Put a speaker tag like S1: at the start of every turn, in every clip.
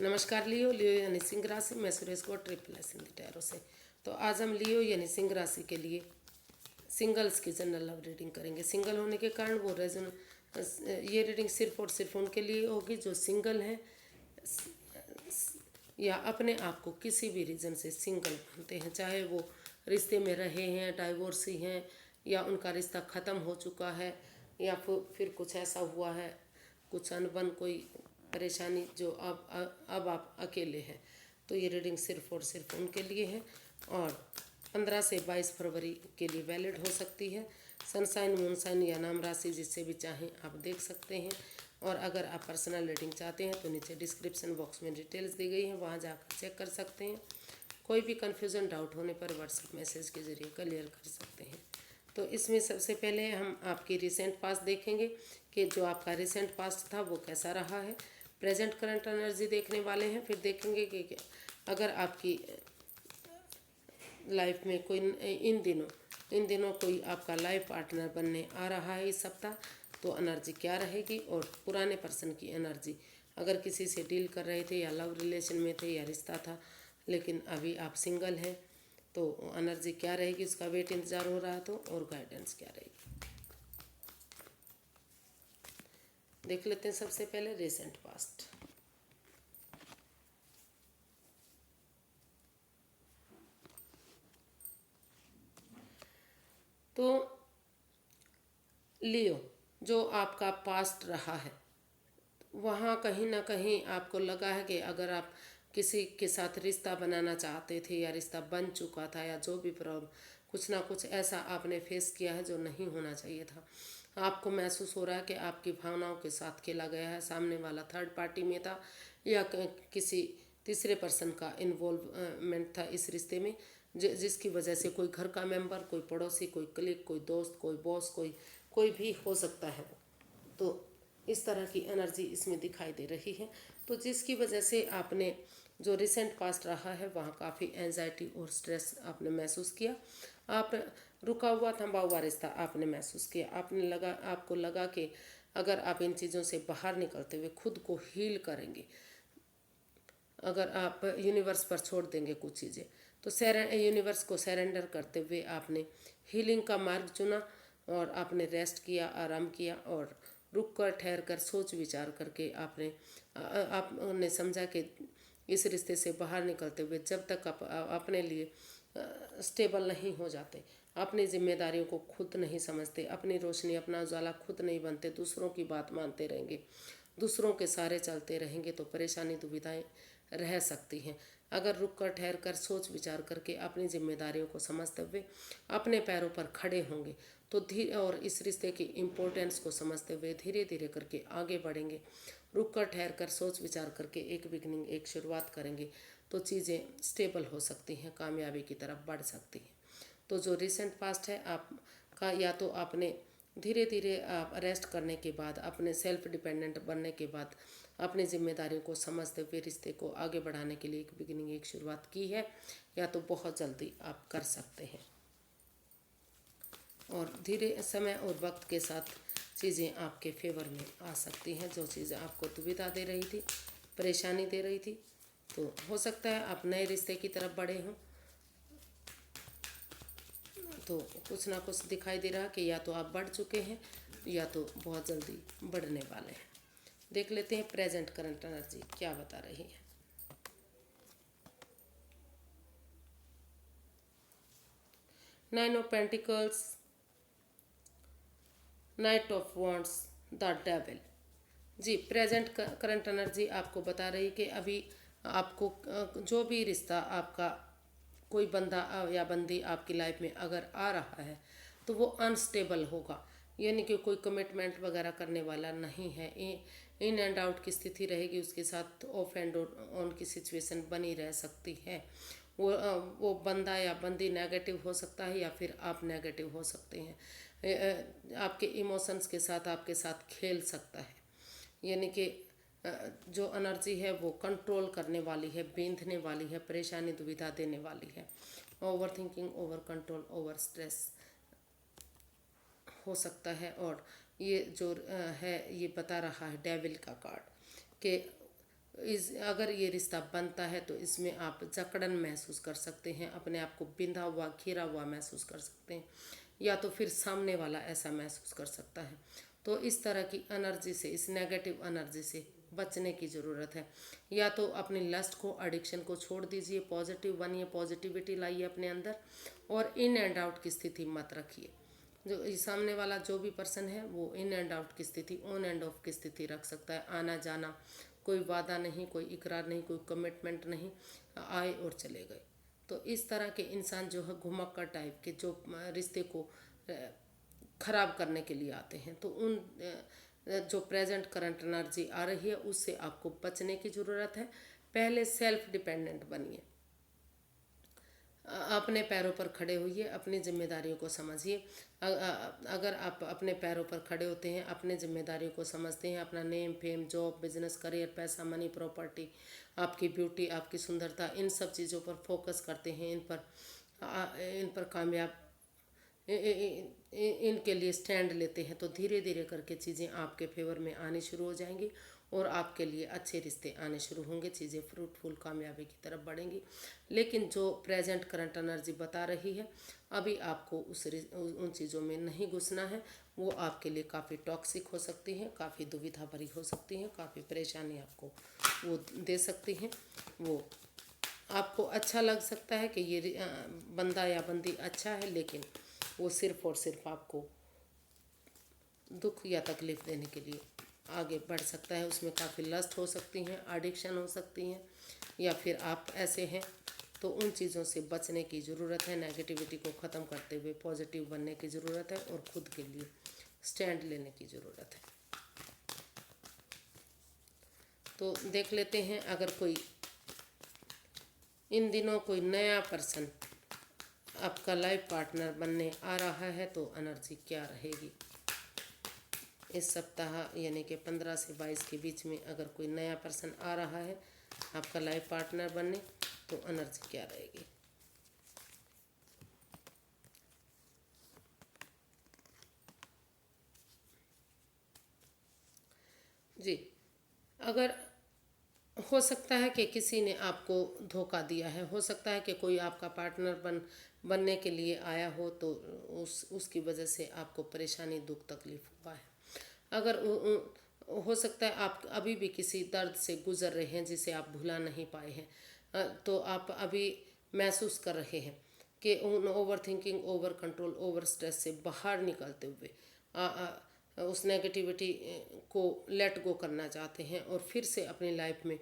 S1: नमस्कार लियो लियो यानी सिंह राशि। मैं सुरेश को ट्रिपल एस हिंदी टैरो से। तो आज हम लियो यानी सिंह राशि के लिए सिंगल्स की जनरल लव रीडिंग करेंगे। सिंगल होने के कारण वो रीजन ये रीडिंग सिर्फ और सिर्फ उनके लिए होगी जो सिंगल हैं या अपने आप को किसी भी रीज़न से सिंगल मानते हैं, चाहे वो रिश्ते में रहे हैं, डाइवोर्सी हैं, या उनका रिश्ता ख़त्म हो चुका है, या फिर कुछ ऐसा हुआ है, कुछ अनबन कोई परेशानी जो अब आप अकेले हैं। तो ये रीडिंग सिर्फ और सिर्फ उनके लिए है और 15 से 22 फरवरी के लिए वैलिड हो सकती है। सनसाइन, मूनसाइन या नाम राशि जिससे भी चाहें आप देख सकते हैं। और अगर आप पर्सनल रीडिंग चाहते हैं तो नीचे डिस्क्रिप्शन बॉक्स में डिटेल्स दी गई हैं, वहाँ जाकर चेक कर सकते हैं। कोई भी कन्फ्यूज़न डाउट होने पर व्हाट्सएप मैसेज के ज़रिए क्लियर कर सकते हैं। तो इसमें सबसे पहले हम आपकी रिसेंट पास्ट देखेंगे कि जो आपका रिसेंट पास्ट था वो कैसा रहा है। प्रेजेंट करंट एनर्जी देखने वाले हैं। फिर देखेंगे कि अगर आपकी लाइफ में कोई इन दिनों कोई आपका लाइफ पार्टनर बनने आ रहा है इस सप्ताह, तो एनर्जी क्या रहेगी। और पुराने पर्सन की एनर्जी, अगर किसी से डील कर रहे थे या लव रिलेशन में थे या रिश्ता था लेकिन अभी आप सिंगल हैं, तो एनर्जी क्या रहेगी, उसका वेट इंतज़ार हो रहा तो, और गाइडेंस क्या रहेगी देख लेते हैं। सबसे पहले रिसेंट पास्ट। तो लियो, जो आपका पास्ट रहा है वहाँ कहीं ना कहीं आपको लगा है कि अगर आप किसी के साथ रिश्ता बनाना चाहते थे या रिश्ता बन चुका था, या जो भी प्रॉब्लम, कुछ ना कुछ ऐसा आपने फेस किया है जो नहीं होना चाहिए था। आपको महसूस हो रहा है कि आपकी भावनाओं के साथ खेला गया है, सामने वाला थर्ड पार्टी में था या किसी तीसरे पर्सन का इन्वॉल्वमेंट था इस रिश्ते में, जिसकी वजह से कोई घर का मेंबर, कोई पड़ोसी, कोई कलीग, कोई दोस्त, कोई बॉस, कोई भी हो सकता है वो। तो इस तरह की एनर्जी इसमें दिखाई दे रही है। तो जिसकी वजह से आपने जो रिसेंट पास्ट रहा है वहाँ काफ़ी एंजाइटी और स्ट्रेस आपने महसूस किया। आप रुका हुआ थमा हुआ रिश्ता आपने महसूस किया। आपको लगा कि अगर आप इन चीज़ों से बाहर निकलते हुए खुद को हील करेंगे, अगर आप यूनिवर्स पर छोड़ देंगे कुछ चीज़ें, तो यूनिवर्स को सरेंडर करते हुए आपने हीलिंग का मार्ग चुना और आपने रेस्ट किया, आराम किया और रुक कर ठहर कर सोच विचार करके आपने समझा कि इस रिश्ते से बाहर निकलते हुए जब तक आप अपने लिए स्टेबल नहीं हो जाते, अपनी जिम्मेदारियों को खुद नहीं समझते, अपनी रोशनी अपना उजाला खुद नहीं बनते, दूसरों की बात मानते रहेंगे, दूसरों के सारे चलते रहेंगे, तो परेशानी दुविधाएं रह सकती हैं। अगर रुक कर ठहर कर सोच विचार करके अपनी जिम्मेदारियों को समझते हुए अपने पैरों पर खड़े होंगे तो धीरे, और इस रिश्ते की इम्पोर्टेंस को समझते हुए धीरे धीरे करके आगे बढ़ेंगे, रुक कर ठहर कर सोच विचार करके एक बिगनिंग, एक शुरुआत करेंगे, तो चीज़ें स्टेबल हो सकती हैं, कामयाबी की तरफ बढ़ सकती हैं। तो जो रिसेंट पास्ट है आपका, या तो आपने धीरे धीरे आप रेस्ट करने के बाद, अपने सेल्फ डिपेंडेंट बनने के बाद, अपनी जिम्मेदारियों को समझते हुए रिश्ते को आगे बढ़ाने के लिए एक बिगिनिंग, एक शुरुआत की है, या तो बहुत जल्दी आप कर सकते हैं। और धीरे समय और वक्त के साथ चीज़ें आपके फेवर में आ सकती हैं। जो चीज़ें आपको दुविधा दे रही थी, परेशानी दे रही थी, तो हो सकता है आप नए रिश्ते की तरफ बढ़े हों, तो कुछ ना कुछ दिखाई दे रहा कि या तो आप बढ़ चुके हैं या तो बहुत जल्दी बढ़ने वाले हैं। देख लेते हैं प्रेजेंट करंट एनर्जी क्या बता रही है। Nine of pentacles, knight of wands, the devil. जी, प्रेजेंट करंट एनर्जी आपको बता रही कि अभी आपको जो भी रिश्ता आपका, कोई बंदा या बंदी आपकी लाइफ में अगर आ रहा है तो वो अनस्टेबल होगा, यानी कि कोई कमिटमेंट वगैरह करने वाला नहीं है। इन एंड आउट की स्थिति रहेगी, उसके साथ ऑफ एंड ऑन की सिचुएशन बनी रह सकती है। वो बंदा या बंदी नेगेटिव हो सकता है या फिर आप नेगेटिव हो सकते हैं। आपके इमोशंस के साथ आपके साथ खेल सकता है, यानी कि जो एनर्जी है वो कंट्रोल करने वाली है, बेंधने वाली है, परेशानी दुविधा देने वाली है। Over thinking, over control, over stress हो सकता है। और ये जो है ये बता रहा है डेविल का कार्ड कि अगर ये रिश्ता बनता है तो इसमें आप जकड़न महसूस कर सकते हैं, अपने आप को बिंधा हुआ घिरा हुआ महसूस कर सकते हैं, या तो फिर सामने वाला ऐसा महसूस कर सकता है। तो इस तरह की एनर्जी से, इस नेगेटिव एनर्जी से बचने की ज़रूरत है। या तो अपनी लस्ट को, एडिक्शन को छोड़ दीजिए, पॉजिटिव बनिए, पॉजिटिविटी लाइए अपने अंदर, और इन एंड आउट की स्थिति मत रखिए। जो सामने वाला जो भी पर्सन है वो इन एंड आउट की स्थिति, ऑन एंड ऑफ की स्थिति रख सकता है, आना जाना, कोई वादा नहीं, कोई इकरार नहीं, कोई कमिटमेंट नहीं, आए और चले गए। तो इस तरह के इंसान जो है घुमक्कड़ टाइप के, जो रिश्ते को खराब करने के लिए आते हैं, तो उन जो प्रेजेंट करंट एनर्जी आ रही है उससे आपको बचने की ज़रूरत है। पहले सेल्फ डिपेंडेंट बनिए, अपने पैरों पर खड़े होइए, अपनी जिम्मेदारियों को समझिए। अगर आप अपने पैरों पर खड़े होते हैं, अपने जिम्मेदारियों को समझते हैं, अपना name fame, job, business, career, पैसा, मनी, प्रॉपर्टी, आपकी ब्यूटी, आपकी सुंदरता, इन सब चीज़ों पर फोकस करते हैं, इन पर कामयाब, इनके लिए स्टैंड लेते हैं, तो धीरे धीरे करके चीज़ें आपके फेवर में आनी शुरू हो जाएंगी और आपके लिए अच्छे रिश्ते आने शुरू होंगे, चीज़ें फ्रूटफुल कामयाबी की तरफ बढ़ेंगी। लेकिन जो प्रेजेंट करंट एनर्जी बता रही है, अभी आपको उन चीज़ों में नहीं घुसना है। वो आपके लिए काफ़ी टॉक्सिक हो सकती हैं, काफ़ी दुविधा भरी हो सकती हैं, काफ़ी परेशानी आपको वो दे सकती हैं। वो आपको अच्छा लग सकता है कि ये बंदा या बंदी अच्छा है, लेकिन वो सिर्फ़ और सिर्फ आपको दुख या तकलीफ़ देने के लिए आगे बढ़ सकता है। उसमें काफ़ी लस्ट हो सकती हैं, एडिक्शन हो सकती हैं, या फिर आप ऐसे हैं। तो उन चीज़ों से बचने की ज़रूरत है, नेगेटिविटी को ख़त्म करते हुए पॉजिटिव बनने की ज़रूरत है, और खुद के लिए स्टैंड लेने की ज़रूरत है। तो देख लेते हैं, अगर कोई इन दिनों कोई नया पर्सन आपका लाइफ पार्टनर बनने आ रहा है तो एनर्जी क्या रहेगी इस सप्ताह, यानी कि 15 से 22 के बीच में। अगर कोई नया पर्सन आ रहा है आपका लाइफ पार्टनर बनने, तो एनर्जी क्या रहेगी। जी, अगर हो सकता है कि किसी ने आपको धोखा दिया है, हो सकता है कि कोई आपका पार्टनर बनने के लिए आया हो, तो उसकी वजह से आपको परेशानी, दुख, तकलीफ हुआ है। अगर हो सकता है आप अभी भी किसी दर्द से गुजर रहे हैं जिसे आप भुला नहीं पाए हैं, तो आप अभी महसूस कर रहे हैं कि उन over thinking, over control, over stress से बाहर निकलते हुए उस नेगेटिविटी को लेट गो करना चाहते हैं, और फिर से अपनी लाइफ में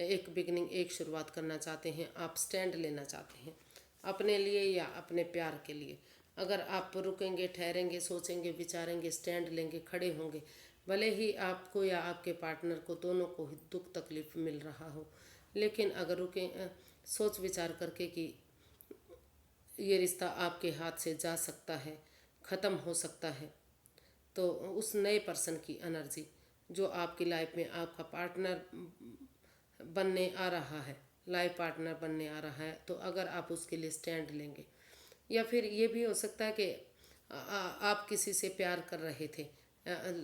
S1: एक बिगनिंग, एक शुरुआत करना चाहते हैं। आप स्टैंड लेना चाहते हैं अपने लिए या अपने प्यार के लिए। अगर आप रुकेंगे, ठहरेंगे, सोचेंगे, विचारेंगे, स्टैंड लेंगे, खड़े होंगे, भले ही आपको या आपके पार्टनर को, दोनों को ही दुख तकलीफ मिल रहा हो, लेकिन अगर रुकें, सोच विचार करके कि ये रिश्ता आपके हाथ से जा सकता है, ख़त्म हो सकता है, तो उस नए पर्सन की एनर्जी जो आपकी लाइफ में आपका पार्टनर बनने आ रहा है, लाइफ पार्टनर बनने आ रहा है, तो अगर आप उसके लिए स्टैंड लेंगे, या फिर ये भी हो सकता है कि आप किसी से प्यार कर रहे थे,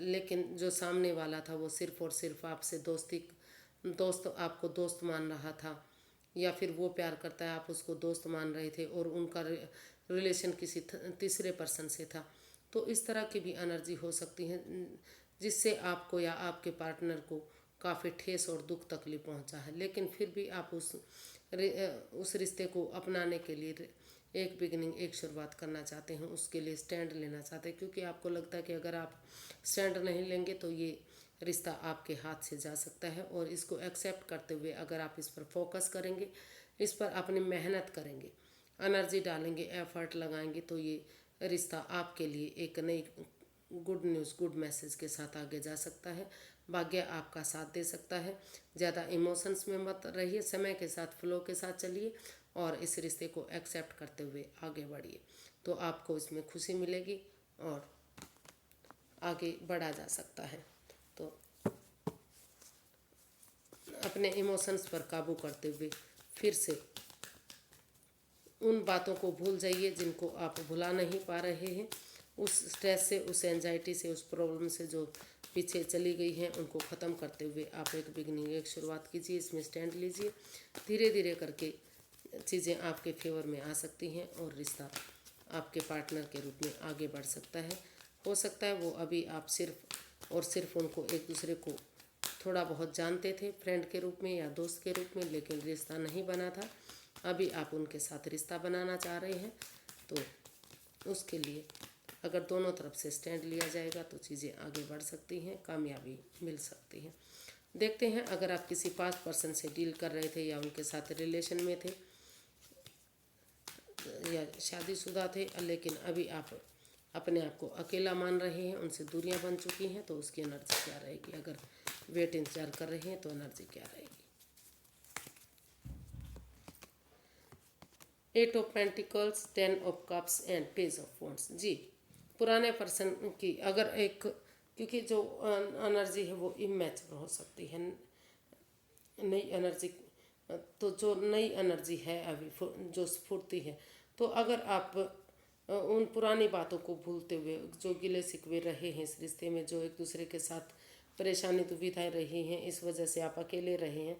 S1: लेकिन जो सामने वाला था वो सिर्फ़ और सिर्फ आपसे दोस्त आपको दोस्त मान रहा था, या फिर वो प्यार करता है, आप उसको दोस्त मान रहे थे, और उनका रिलेशन किसी तीसरे पर्सन से था। तो इस तरह की भी एनर्जी हो सकती है, जिससे आपको या आपके पार्टनर को काफ़ी ठेस और दुख तकलीफ पहुंचा है, लेकिन फिर भी आप उस रिश्ते को अपनाने के लिए एक बिगनिंग, एक शुरुआत करना चाहते हैं, उसके लिए स्टैंड लेना चाहते हैं, क्योंकि आपको लगता है कि अगर आप स्टैंड नहीं लेंगे तो ये रिश्ता आपके हाथ से जा सकता है। और इसको एक्सेप्ट करते हुए अगर आप इस पर फोकस करेंगे, इस पर अपनी मेहनत करेंगे, एनर्जी डालेंगे, एफर्ट लगाएंगे, तो ये रिश्ता आपके लिए एक नई गुड न्यूज़, गुड मैसेज के साथ आगे जा सकता है। भाग्य आपका साथ दे सकता है। ज़्यादा इमोशंस में मत रहिए, समय के साथ, फ्लो के साथ चलिए, और इस रिश्ते को एक्सेप्ट करते हुए आगे बढ़िए, तो आपको इसमें खुशी मिलेगी और आगे बढ़ा जा सकता है। तो अपने इमोशंस पर काबू करते हुए फिर से उन बातों को भूल जाइए जिनको आप भुला नहीं पा रहे हैं, उस स्ट्रेस से, उस एंजाइटी से, उस प्रॉब्लम से जो पीछे चली गई हैं उनको ख़त्म करते हुए आप एक बिगनिंग, एक शुरुआत कीजिए। इसमें स्टैंड लीजिए। धीरे धीरे करके चीज़ें आपके फेवर में आ सकती हैं और रिश्ता आपके पार्टनर के रूप में आगे बढ़ सकता है। हो सकता है वो अभी आप सिर्फ और सिर्फ उनको एक दूसरे को थोड़ा बहुत जानते थे, फ्रेंड के रूप में या दोस्त के रूप में, लेकिन रिश्ता नहीं बना था। अभी आप उनके साथ रिश्ता बनाना चाह रहे हैं, तो उसके लिए अगर दोनों तरफ से स्टैंड लिया जाएगा तो चीज़ें आगे बढ़ सकती हैं, कामयाबी मिल सकती है। देखते हैं, अगर आप किसी पास्ट पर्सन से डील कर रहे थे या उनके साथ रिलेशन में थे या शादीशुदा थे, लेकिन अभी आप अपने आप को अकेला मान रहे हैं, उनसे दूरियां बन चुकी हैं, तो उसकी एनर्जी क्या रहेगी। अगर वेट इंतजार कर रहे हैं तो एनर्जी क्या रहेगी। 8 of pentacles, 10 of cups and page of wands. जी, पुराने पर्सन की अगर एक, क्योंकि जो एनर्जी है वो इमेच्योर हो सकती है, नई एनर्जी, तो जो नई एनर्जी है अभी जो स्फूर्ति है, तो अगर आप उन पुरानी बातों को भूलते हुए, जो गिले शिकवे रहे हैं इस रिश्ते में, जो एक दूसरे के साथ परेशानी दुविधाएं रही हैं, इस वजह से आप अकेले रहे हैं,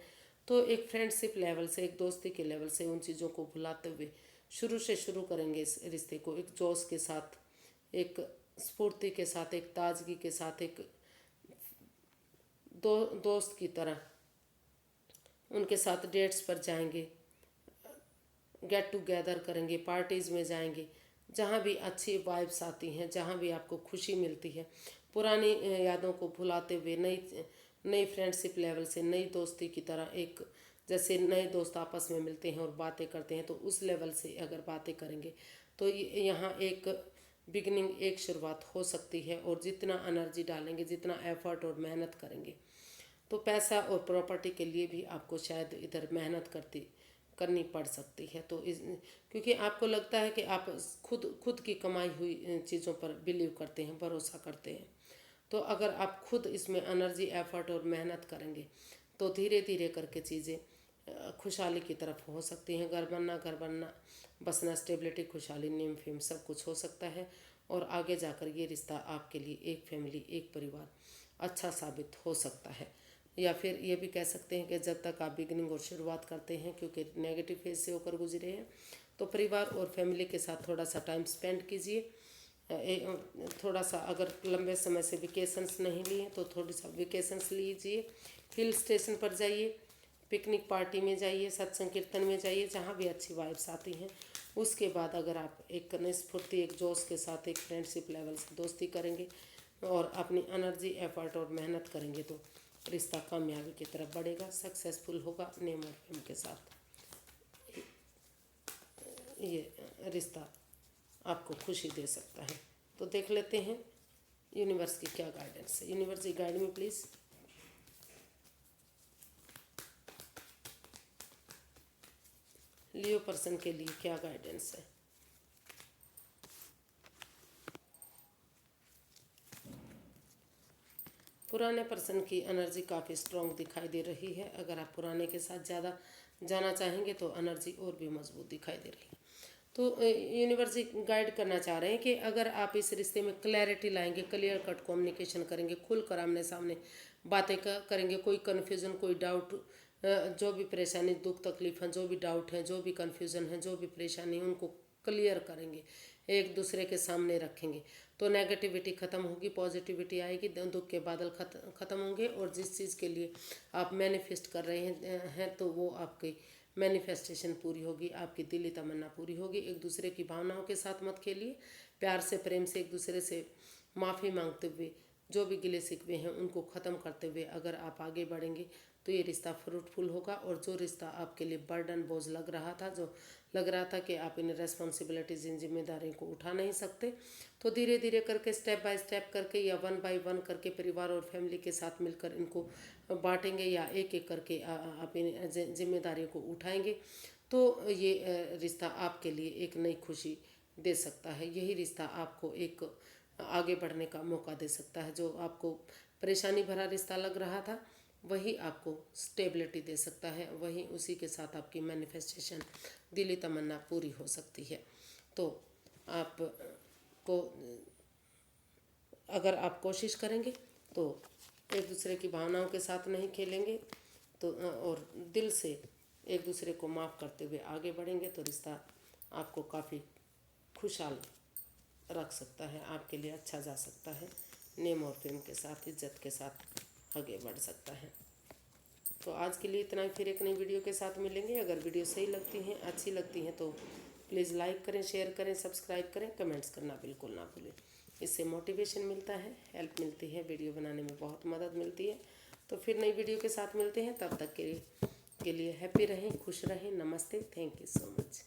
S1: तो एक फ्रेंडशिप लेवल से, एक दोस्ती के लेवल से उन चीज़ों को भुलाते हुए शुरू से शुरू करेंगे इस रिश्ते को, एक जोश के साथ, एक स्फूर्ति के साथ, एक ताजगी के साथ, एक दोस्त की तरह उनके साथ डेट्स पर जाएंगे, गेट टुगेदर करेंगे, पार्टीज़ में जाएंगे, जहाँ भी अच्छी वाइब्स आती हैं, जहाँ भी आपको खुशी मिलती है, पुरानी यादों को भुलाते हुए नई नई फ्रेंडशिप लेवल से, नई दोस्ती की तरह, एक जैसे नए दोस्त आपस में मिलते हैं और बातें करते हैं, तो उस लेवल से अगर बातें करेंगे तो यहाँ एक बिगनिंग, एक शुरुआत हो सकती है। और जितना एनर्जी डालेंगे, जितना एफर्ट और मेहनत करेंगे, तो पैसा और प्रॉपर्टी के लिए भी आपको शायद इधर मेहनत करनी पड़ सकती है। तो क्योंकि आपको लगता है कि आप खुद की कमाई हुई चीज़ों पर बिलीव करते हैं, भरोसा करते हैं, तो अगर आप खुद इसमें एनर्जी, एफर्ट और मेहनत करेंगे तो धीरे धीरे करके चीज़ें खुशहाली की तरफ हो सकती हैं। घर बनना, बसना, स्टेबिलिटी, खुशहाली, नेम फेम सब कुछ हो सकता है। और आगे जाकर ये रिश्ता आपके लिए एक फैमिली, एक परिवार अच्छा साबित हो सकता है। या फिर ये भी कह सकते हैं कि जब तक आप बिगनिंग और शुरुआत करते हैं, क्योंकि नेगेटिव फेज से होकर गुजरे हैं, तो परिवार और फैमिली के साथ थोड़ा सा टाइम स्पेंड कीजिए। थोड़ा सा, अगर लंबे समय से वेकेशंस नहीं लिए तो थोड़ी सा वेकेशंस लीजिए, हिल स्टेशन पर जाइए, पिकनिक पार्टी में जाइए, सत्संग कीर्तन में जाइए, जहाँ भी अच्छी वाइब्स आती हैं। उसके बाद अगर आप एक निस्फूर्ति, एक जोश के साथ, एक फ्रेंडशिप लेवल से दोस्ती करेंगे और अपनी एनर्जी, एफर्ट और मेहनत करेंगे, तो रिश्ता कामयाबी की तरफ बढ़ेगा, सक्सेसफुल होगा। नेम और फेम के साथ ये रिश्ता आपको खुशी दे सकता है। तो देख लेते हैं यूनिवर्स की क्या गाइडेंस है। यूनिवर्स की गाइड में प्लीज़। लियो पर्सन के लिए क्या गाइडेंस है। पुराने पर्सन की एनर्जी काफ़ी स्ट्रॉन्ग दिखाई दे रही है। अगर आप पुराने के साथ ज़्यादा जाना चाहेंगे तो एनर्जी और भी मजबूत दिखाई दे रही है। तो यूनिवर्स गाइड करना चाह रहे हैं कि अगर आप इस रिश्ते में क्लैरिटी लाएंगे, क्लियर कट कम्युनिकेशन करेंगे, खुलकर आमने सामने बातें करेंगे, कोई कन्फ्यूज़न, कोई डाउट, जो भी परेशानी, दुख तकलीफ है, जो भी डाउट है, जो भी कन्फ्यूज़न है, जो भी परेशानी है, उनको क्लियर करेंगे, एक दूसरे के सामने रखेंगे, तो नेगेटिविटी ख़त्म होगी, पॉजिटिविटी आएगी, दुख के बादल ख़त्म होंगे। और जिस चीज़ के लिए आप मैनिफेस्ट कर रहे हैं तो वो आपकी मैनिफेस्टेशन पूरी होगी, आपकी दिली तमन्ना पूरी होगी। एक दूसरे की भावनाओं के साथ मत खेलिए, प्यार से, प्रेम से एक दूसरे से माफ़ी मांगते हुए, जो भी गिले शिकवे हैं उनको ख़त्म करते हुए अगर आप आगे बढ़ेंगे तो ये रिश्ता फ्रूटफुल होगा। और जो रिश्ता आपके लिए बर्डन, बोझ लग रहा था, जो लग रहा था कि आप इन रेस्पॉन्सिबिलिटीज़, इन जिम्मेदारियों को उठा नहीं सकते, तो धीरे धीरे करके, स्टेप बाय स्टेप करके या वन बाय वन करके परिवार और फैमिली के साथ मिलकर इनको बांटेंगे या एक एक करके आप इन जिम्मेदारियों को उठाएंगे, तो ये रिश्ता आपके लिए एक नई खुशी दे सकता है। यही रिश्ता आपको एक आगे बढ़ने का मौका दे सकता है। जो आपको परेशानी भरा रिश्ता लग रहा था, वही आपको स्टेबिलिटी दे सकता है, वही उसी के साथ आपकी मैनिफेस्टेशन, दिली तमन्ना पूरी हो सकती है। तो आप को अगर आप कोशिश करेंगे तो एक दूसरे की भावनाओं के साथ नहीं खेलेंगे तो और दिल से एक दूसरे को माफ़ करते हुए आगे बढ़ेंगे तो रिश्ता आपको काफ़ी खुशहाल रख सकता है, आपके लिए अच्छा जा सकता है, नेम और फेम के साथ, इज्जत के साथ आगे बढ़ सकता है। तो आज के लिए इतना ही, फिर एक नई वीडियो के साथ मिलेंगे। अगर वीडियो सही लगती हैं, अच्छी लगती हैं तो प्लीज़ लाइक करें, शेयर करें, सब्सक्राइब करें, कमेंट्स करना बिल्कुल ना भूलें। इससे मोटिवेशन मिलता है, हेल्प मिलती है, वीडियो बनाने में बहुत मदद मिलती है। तो फिर नई वीडियो के साथ मिलते हैं, तब तक के लिए हैप्पी रहें, खुश रहें। नमस्ते, थैंक यू सो मच।